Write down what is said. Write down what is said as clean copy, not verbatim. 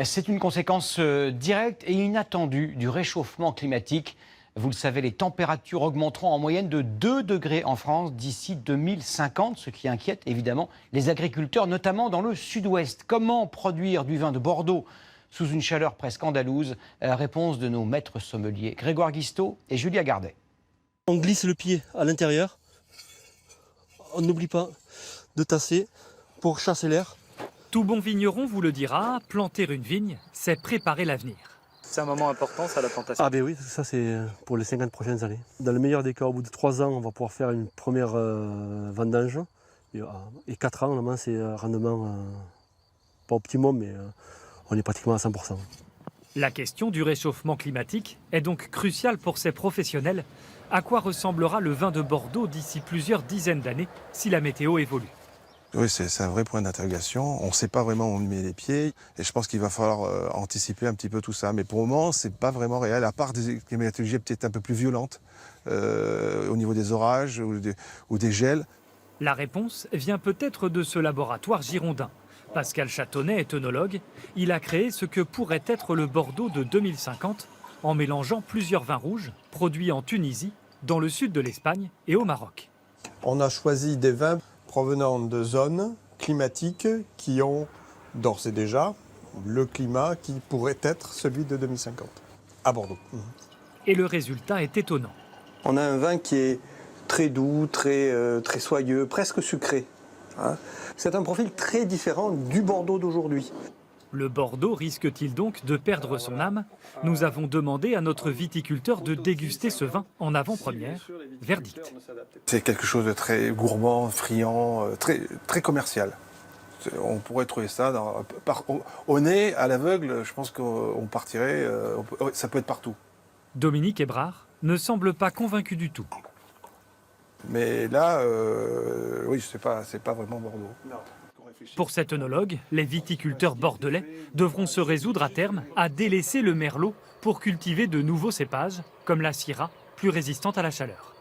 C'est une conséquence directe et inattendue du réchauffement climatique. Vous le savez, les températures augmenteront en moyenne de 2 degrés en France d'ici 2050, ce qui inquiète évidemment les agriculteurs, notamment dans le sud-ouest. Comment produire du vin de Bordeaux sous une chaleur presque andalouse? Réponse de nos maîtres sommeliers, Grégoire Guisteau et Julia Gardet. On glisse le pied à l'intérieur. On n'oublie pas de tasser pour chasser l'air. Tout bon vigneron vous le dira, planter une vigne, c'est préparer l'avenir. C'est un moment important, ça, la plantation. Ah ben oui, ça c'est pour les 50 prochaines années. Dans le meilleur des cas, au bout de 3 ans, on va pouvoir faire une première vendange. Et 4 ans, normalement, c'est un rendement pas optimum, mais on est pratiquement à 100%. La question du réchauffement climatique est donc cruciale pour ces professionnels. À quoi ressemblera le vin de Bordeaux d'ici plusieurs dizaines d'années si la météo évolue? Oui, c'est un vrai point d'interrogation. On ne sait pas vraiment où on met les pieds et je pense qu'il va falloir anticiper un petit peu tout ça. Mais pour le moment, ce n'est pas vraiment réel, à part des climatologies peut-être un peu plus violentes au niveau des orages ou des gels. La réponse vient peut-être de ce laboratoire girondin. Pascal Châtonnet est œnologue. Il a créé ce que pourrait être le Bordeaux de 2050 en mélangeant plusieurs vins rouges produits en Tunisie, dans le sud de l'Espagne et au Maroc. On a choisi des vins provenant de zones climatiques qui ont d'ores et déjà le climat qui pourrait être celui de 2050 à Bordeaux. Et le résultat est étonnant. On a un vin qui est très doux, très soyeux, presque sucré. C'est un profil très différent du Bordeaux d'aujourd'hui. Le Bordeaux risque-t-il donc de perdre son âme? Nous avons demandé à notre viticulteur de déguster ce vin en avant-première. Verdict. C'est quelque chose de très gourmand, friand, très commercial. On pourrait trouver ça au nez, à l'aveugle, je pense qu'on partirait, ça peut être partout. Dominique Hébrard ne semble pas convaincu du tout. Mais là, oui, c'est pas vraiment Bordeaux. Non. Pour cet œnologue, les viticulteurs bordelais devront se résoudre à terme à délaisser le merlot pour cultiver de nouveaux cépages, comme la syrah, plus résistante à la chaleur.